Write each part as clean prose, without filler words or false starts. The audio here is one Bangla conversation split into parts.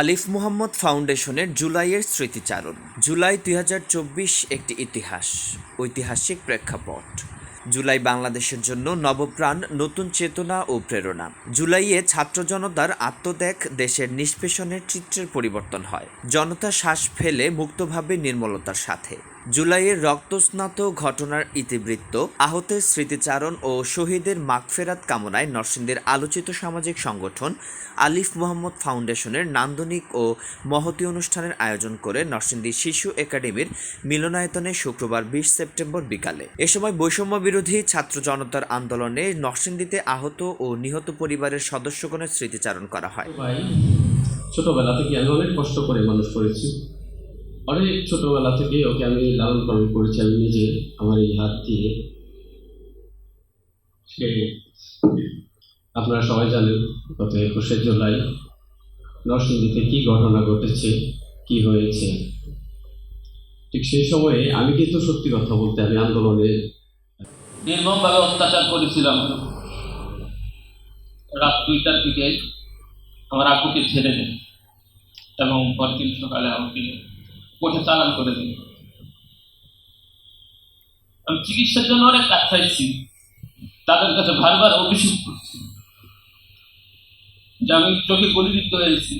আলিফ মুহাম্মদ ফাউন্ডেশনের জুলাইয়ের স্মৃতিচারণ। জুলাই ২০২৪ একটি ইতিহাস, ঐতিহাসিক প্রেক্ষাপট। জুলাই বাংলাদেশের জন্য নবপ্রাণ, নতুন চেতনা ও প্রেরণা। জুলাইয়ে ছাত্র জনতার আত্মত্যাগ দেশের নিষ্পেষণের চিত্রের পরিবর্তন হয়। জনতা শ্বাস ফেলে মুক্তভাবে নির্মলতার সাথে। জুলাইয়ের রক্তস্নাত ঘটনার ইতিবৃত্ত, আহতের স্মৃতিচারণ ও শহীদের মাগফেরাত কামনায় নরসিংদীর আলোচিত সামাজিক সংগঠন আলিফ মুহাম্মদ ফাউন্ডেশনের নান্দনিক ও মহতী অনুষ্ঠানের আয়োজন করে নরসিংদী শিশু একাডেমির মিলনায়তনে শুক্রবার ২০ সেপ্টেম্বর বিকালে। এ সময় বৈষম্য বিরোধী ছাত্র জনতার আন্দোলনে নরসিংদীতে আহত ও নিহত পরিবারের সদস্যগণের স্মৃতিচারণ করা হয়। ছোটবেলা থেকে আমি অনেক কষ্ট করে মানুষ করেছি। অনেক ছোটবেলা থেকে ওকে আমি লালন পালন করেছি আমি নিজে, আমার এই হাত দিয়ে। সে আপনারা সবাই জানেন গত ২১শে জুলাই নরসিংদীতে কী ঘটনা ঘটেছে, কি হয়েছে। ঠিক সেই সময়ে আমি কিন্তু সত্যি কথা বলতে আমি আন্দোলনে নির্মমভাবে অত্যাচার করেছিলাম। রাত ২টার দিকে আমার আপুকে ছেড়ে দেন এবং পরদিন সকালে আমাকে কোর্টে চালান করে দিন। আমি চিকিৎসার জন্য অনেক কাজ চাইছি, তাদের কাছে বারবার অভিযোগ করছি যে আমি চোখে গলিবিদ্ধ হয়েছি,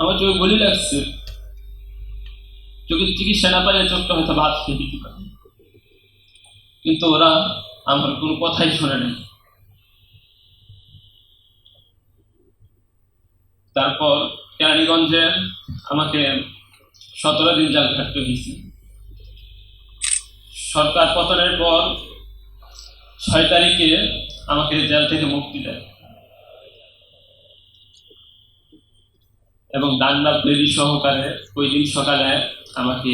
আমার চোখে গলি লাগছে, চোখের চিকিৎসা না পাইলে চোখটা হয়তো ভাত খেয়ে দিতে পারে, কিন্তু ওরা আমার কোনো কথাই শোনে না। তারপর কেরানীগঞ্জে আমাকে ১৭ দিন জেল খাটতে হয়েছে। সরকার পতনের পর ৬ তারিখে আমাকে জেল থেকে মুক্তি দেয় এবং ডান্ডা বেদি সহকারে ওই দিন সকালে আমাকে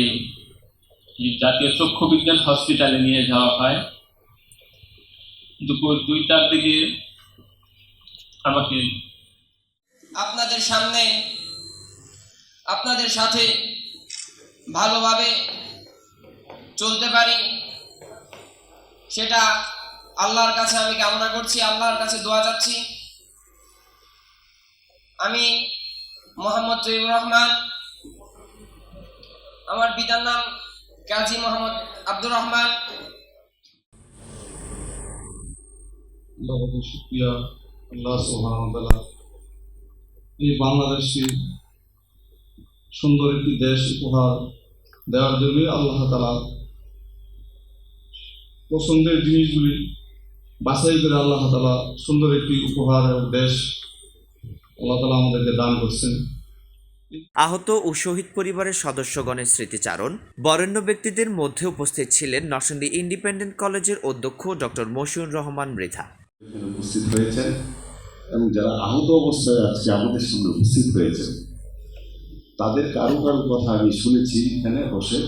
জাতীয় চক্ষু বিজ্ঞান হসপিটালে নিয়ে যাওয়া হয়। দুপুর ২টার দিকে আমাকে আপনাদের সামনে আপনাদের সাথে ভালোভাবে চলতে পারি সেটা আল্লাহর কাছে আমি কামনা করছি, আল্লাহর কাছে দোয়া চাচ্ছি। আমি মোহাম্মদ তৈবুর রহমান, আমার পিতার নাম কাজী মোহাম্মদ আব্দুর রহমান। শুকরিয়া আল্লাহ সুবহানাহু ওয়া তাআলা এই বাংলাদেশকে সুন্দর একটি দেশ উপহার দেওয়ার জন্য আল্লাহ তাআলা পছন্দের জিনিসগুলি বাছাই করে আল্লাহ তাআলা সুন্দর একটি উপহার এবং দেশ আল্লাহ তাআলা আমাদেরকে দান করছেন। আহত ও শহীদ পরিবারের সদস্যগণের স্মৃতিচারণ। বরেণ্য ব্যক্তিদের মধ্যে উপস্থিত ছিলেন নরসিংদী ইন্ডিপেন্ডেন্ট কলেজের অধ্যক্ষ ডক্টর মশিউর রহমান মৃধা। উপস্থিত হয়েছেন এবং যারা আহত অবস্থায় আজকে আমাদের সামনে উপস্থিত হয়েছেন তাদের কারো কারো কথা আমি শুনেছি এখানে বসে,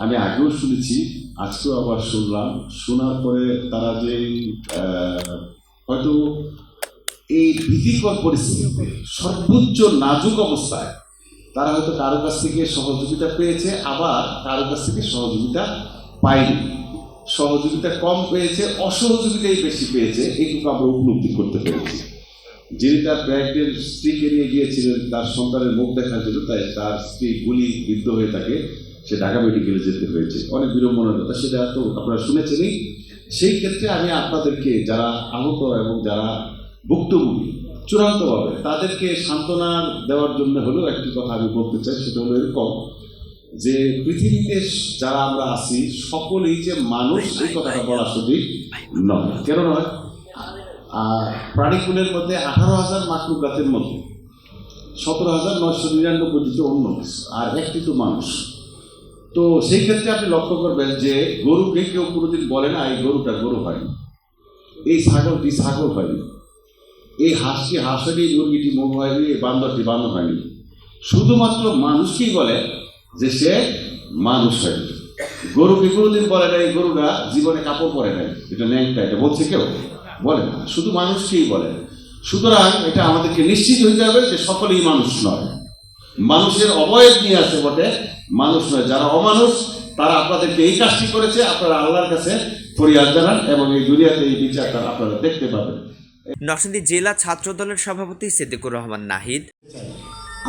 আমি আগেও শুনেছি, আজকেও আবার শুনলাম। শোনার পরে তারা যে হয়তো এই ভীতিকর পরিস্থিতিতে সর্বোচ্চ নাজুক অবস্থায় তারা হয়তো কারো কাছ থেকে সহযোগিতা পেয়েছে, আবার কারো কাছ থেকে সহযোগিতা পায়নি। সহযোগিতা কম পেয়েছে, অসহযোগিতাই বেশি পেয়েছে, এইটুকু আমরা উপলব্ধি করতে পেরেছি। যিনি তার ব্যাগের স্ত্রীকে নিয়ে গিয়েছিলেন তার সন্তানের মুখ দেখার জন্য, তাই তার স্ত্রী গুলিবিদ্ধ হয়ে থাকে, সে ঢাকা মেডিকেলে যেতে হয়েছে। অনেক বিড়ম্বনার কথা, সেটা তো আপনারা শুনেছেনই। সেই ক্ষেত্রে আমি আপনাদেরকে যারা আহত এবং যারা ভুক্তভোগী চূড়ান্তভাবে তাদেরকে সান্ত্বনা দেওয়ার জন্য হলেও একটি কথা আমি বলতে চাই, সেটা হলো এরকম যে পৃথিবীতে যারা আমরা আছি সকলেই যে মানুষ, এই কথাটা বলা সঠিক নয়। কেন নয়? প্রাণীকুলের মধ্যে 18,000 মাখলুকাতের মধ্যে 17,999টি তো অন্য আর একটি তো মানুষ। তো সেই ক্ষেত্রে আপনি লক্ষ্য করবেন যে গরুকে কেউ কোনোদিন বলে না এই গরুটা গরু হয়নি, এই ছাগলটি ছাগল হয়নি, এই হাঁসটি হাঁস হয়নি, মুরগিটি মুগ হয়নি, এই বান্দরটি বান্দর হয়নি। শুধুমাত্র মানুষকেই বলে যে সে মানুষ হয়নি। গরুকে কোনোদিন বলে না এই গরুটা জীবনে কাপড় পরে নাই, এটা ন্যাংটা, এটা বলছে কেউ বলে না, শুধু মানুষকেই বলে। সুতরাং এটা আমাদেরকে নিশ্চিত হইতে হবে যে সকলেই মানুষ নয়, মানুষের অবয়ব নিয়ে আছে বটে, মানুষ নয়। যারা অমানুষ তারা আপনাদেরকে এই কাজটি করেছে, আপনারা আল্লাহর কাছে ফরিয়াদ জানান এবং এই দুনিয়াতে এই বিচারটা আপনারা দেখতে পাবেন। নরসিংদী জেলা ছাত্র দলের সভাপতি সিদ্দিকুর রহমান নাহিদ,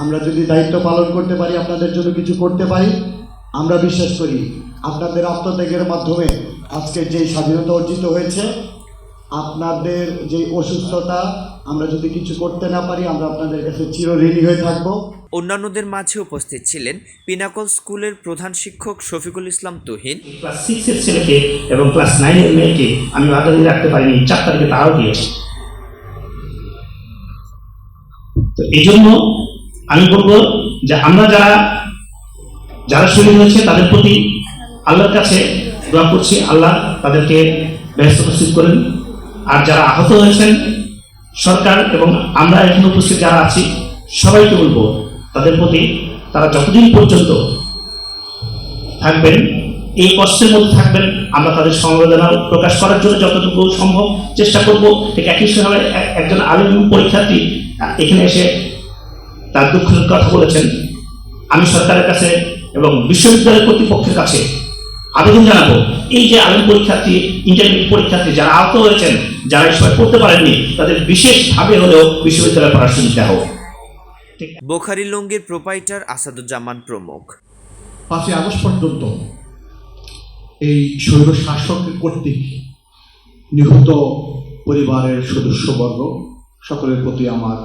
আমরা যদি দায়িত্ব পালন করতে পারি, আপনাদের জন্য কিছু করতে পারি, আমরা বিশ্বাস করি আপনাদের আত্মত্যাগের মাধ্যমে আজকে যে স্বাধীনতা অর্জিত হয়েছে, আপনাদের যে অসুস্থতা, আমরা যদি কিছু করতে না পারি, আমরা আপনাদের কাছে চিরঋণী হয়ে থাকবো। অন্যান্যদের মাঝে উপস্থিত ছিলেন পিনাকল স্কুলের প্রধান শিক্ষক শফিকুল ইসলাম তুহিন, ক্লাস 6 এর ছেলেকে এবং ক্লাস 9 এর মেয়েকে আমি আলাদা রাখতে পারিনি, 4 তারিখে তারাও দিয়েছে। তো এই জন্য আমি বলবো যে আমরা যারা শহীদ হয়েছে তাদের প্রতি আল্লাহর কাছে দোয়া করছি, আল্লাহ তাদেরকে ব্যস্ত উপস্থিত করেন। আর যারা আহত হয়েছেন, সরকার এবং আমরা এখানে উপস্থিত যারা আছি সবাইকে বলবো তাদের প্রতি তারা যতদিন পর্যন্ত থাকবেন, এই কষ্টের মধ্যে থাকবেন, আমরা তাদের সমবেদনা প্রকাশ করার জন্য যতটুকু সম্ভব চেষ্টা করব। ঠিক একই সময় একজন আলিম পরীক্ষার্থী এখানে এসে তার দুঃখের কথা বলেছেন। আমি সরকারের কাছে এবং বিশ্ববিদ্যালয় কর্তৃপক্ষের কাছে আবেদন জানাবো, এই যে আলিম পরীক্ষার্থী, ইন্টারমিডিয়েট পরীক্ষার্থী যারা আহত হয়েছেন, যারা এই সময় পড়তে পারেননি, তাদের বিশেষভাবে হলেও বিশ্ববিদ্যালয়ে পড়ার সুবিধা হোক। বোখারি লুঙ্গির প্রোপাইটার আসাদুজ্জামান প্রমুখ। 5ই আগস্ট পর্যন্ত এই স্বৈর শাসকের কর্তৃক নিহত পরিবারের সদস্যবর্গ সকলের প্রতি আমার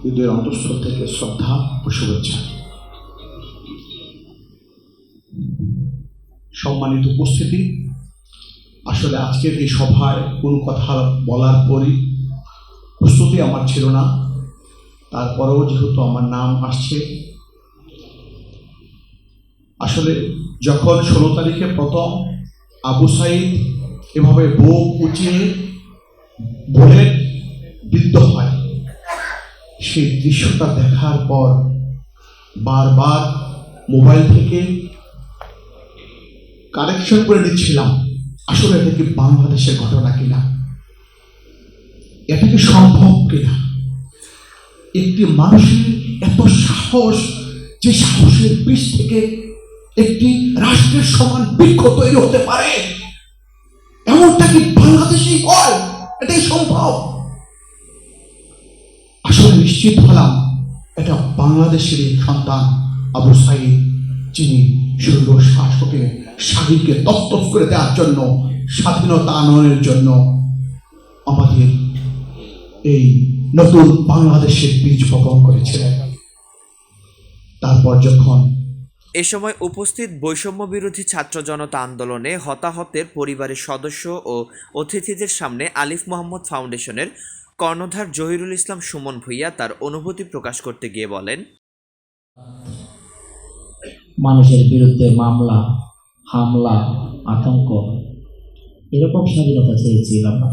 হৃদয়ের অন্তঃস্থল থেকে শ্রদ্ধা ও শুভেচ্ছা। সম্মানিত উপস্থিতি, আসলে আজকের এই সভায় কোনো কথা বলার পরই প্রস্তুতি আমার ছিল না, তারপরেও যেহেতু আমার নাম আসছে, আসলে যখন 16 তারিখে প্রথম আবু সাইদ এভাবে বুক উঁচিয়ে বলে বিদ্ধ হয়, সেই দৃশ্যটা দেখার পর বারবার মোবাইল থেকে কারেকশন করে নিচ্ছিলাম, আসলে এটা কি বাংলাদেশের ঘটনা কিনা, এটা কি সম্ভব কিনা। একটি মানুষের এত সাহস, যে সাহসের বীজ থেকে একটি রাষ্ট্রের সমান বৃক্ষ তৈরি হতে পারে, এমনটা কি বাংলাদেশেই হয়? এটাই সম্ভব। আসলে নিশ্চিত হলাম এটা বাংলাদেশের সন্তান আবু সাইদ, যিনি স্বৈর শাসকের শাহীকে দত্তক করে দেওয়ার জন্য, স্বাধীনতা আনয়নের জন্য আমাদের এই নতুন বাংলাদেশের বীজ বপন করেছিলেন। তারপর যখন এ সময় উপস্থিত বৈষম্য বিরোধী ছাত্র জনতা আন্দোলনে হতাহতের পরিবারের সদস্য ও অতিথিদের সামনে আলিফ মোহাম্মদ ফাউন্ডেশনের কর্ণধার জহিরুল ইসলাম সুমন ভূঁইয়া তার অনুভূতি প্রকাশ করতে গিয়ে বলেন, মানুষের বিরুদ্ধে মামলা, হামলা, আতঙ্ক, এরকম স্বাধীনতা চেয়েছিলাম না।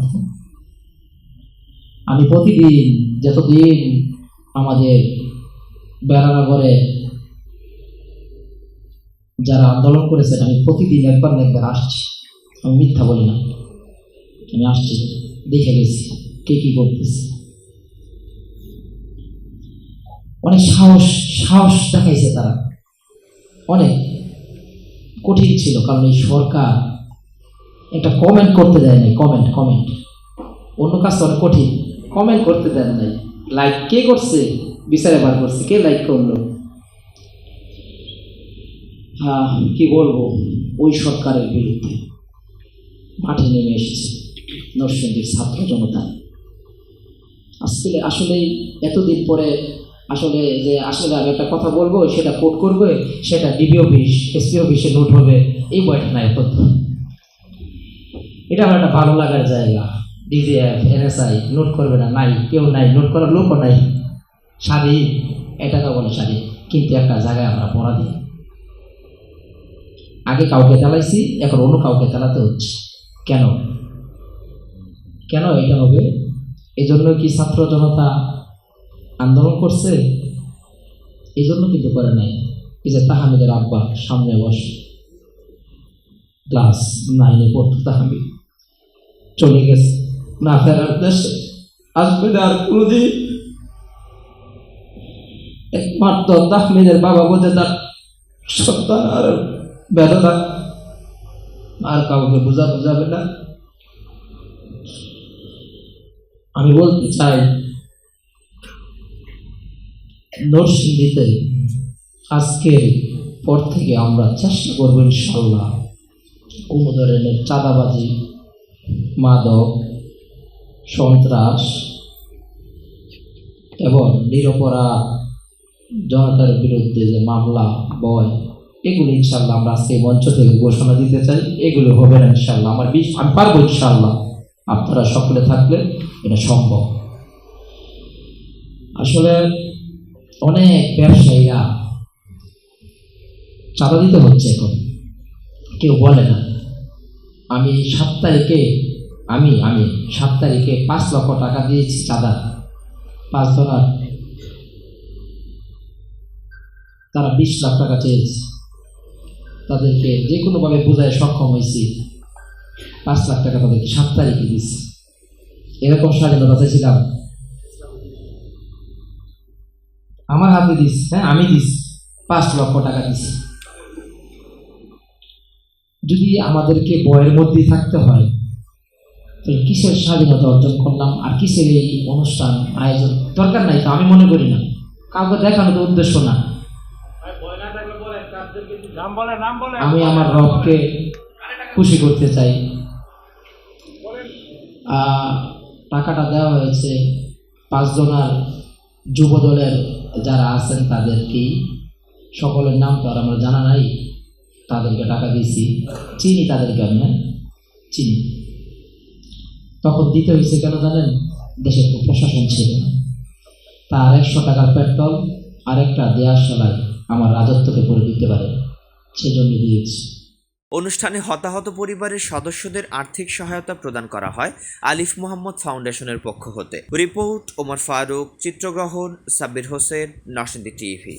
আমি প্রতিদিন, যতদিন আমাদের বেড়ানগরে যারা আন্দোলন করেছেন, আমি প্রতিদিন একবার না একবার আসছি, আমি মিথ্যা বলি না, আমি আসছি, দেখে গেছি কে কি করতেছে। অনেক সাহস দেখাইছে তারা, অনেক কঠিন ছিল, কারণ এই সরকার একটা কমেন্ট করতে দেয় নাই। কমেন্ট অন্য কাজ অনেক কঠিন, কমেন্ট করতে দেন নাই। লাইক কে করছে বিচারে বার করছে, কে লাইক করলো। কি বলবো, ওই সরকারের বিরুদ্ধে মাঠে নেমে এসেছে নরসিংদীর ছাত্র জনতা। আজকে আসলে এতদিন পরে আসলে আমি একটা কথা বলবো, সেটা কোট করবে, সেটা ডিবি অফিস, এসপি অফিসে নোট হবে, এই বয়টা নাই। এটা আমার একটা ভালো লাগার জায়গা। ডিজিএফ, এনএসআই নোট করবে না, নাই, কেউ নাই, নোট করার লোকও নাই। স্বাধীন, এটাকে বলে স্বাধীন, কিন্তু একটা জায়গায় আমরা পরাধীন। আগে কাউকে চালাইছি, এখন অন্য কাউকে চালাতে হচ্ছে। কেন এটা হবে? এই জন্য কি ছাত্র জনতা আন্দোলন করছে? এই জন্য কিন্তু করে নাই। এই যে তাহমিদের আব্বা সামনে বসে, ক্লাস 9-এ পড়তো তাহমিদ, চলে গেছে, না ফেরার দেশে, আসবে না আর কোনোদিন। একমাত্র তাহমিদের বাবা বোঝে তার সন্তান আর বেদনা, আর কাউকে বোঝাবে না। আমি বলতে চাই নরসিংদীতে আজকের পর থেকে আমরা চেষ্টা করবো ইনশাল্লাহ কোনো ধরনের চাঁদাবাজি, মাদক, সন্ত্রাস এবং নিরপরাধ জনতার বিরুদ্ধে যে মামলা বয়, এগুলো ইনশাল্লাহ আমরা আজকে মঞ্চ থেকে ঘোষণা দিতে চাই। এগুলো হবে না ইনশাল্লাহ। আমি পারবো ইনশাল্লাহ। আপনারা সকলে থাকলে এটা সম্ভব। আসলে অনেক ব্যবসায়ীরা চাঁদা দিতে হচ্ছে, এখন কেউ বলে না। আমি 7 তারিখে আমি 7 তারিখে 5 লক্ষ টাকা দিয়েছি চাঁদা 5 জনের, তারা 20 লাখ টাকা চেয়েছে। তাদেরকে যে কোনোভাবে বোঝায় সক্ষম হয়েছি, 5 লাখ টাকা তাদেরকে 7 তারিখে দিচ্ছি। এরকম স্বাধীনতা চাইছিলাম? আমার হাতে দিস, হ্যাঁ আমি দিস, 5 লক্ষ টাকা দিছি। যদি আমাদেরকে বয়ের মধ্যেই থাকতে হয়, তাহলে কিসের স্বাধীনতা অর্জন করলাম আর কিসের এই অনুষ্ঠান আয়োজন? দরকার নাই তো, আমি মনে করি না। কাউকে দেখানো তো উদ্দেশ্য না। আমি আমার রবকে খুশি করতে চাই। টাকাটা দেওয়া হয়েছে 5 জনের যুব দলের যারা আছেন তাদেরকেই, সকলের নাম তো আর আমার জানা নাই, তাদেরকে টাকা দিয়েছি। চিনি তাদেরকে, আমি না চিনি। তখন দিতে হয়েছে কেন জানেন? দেশে তো প্রশাসন ছিল না। তার 100 টাকার পেট্রোল আর একটা দেওয়ার সালায় আমার রাজত্বকে করে দিতে পারে, সেজন্য দিয়েছি। অনুষ্ঠানে হতাহত পরিবারের সদস্যদের আর্থিক সহায়তা প্রদান করা হয় আলিফ মোহাম্মদ ফাউন্ডেশনের পক্ষ হতে। রিপোর্ট ওমর ফারুক, চিত্রগ্রহণ সাব্বির হোসেন, নরসিংদী টিভি।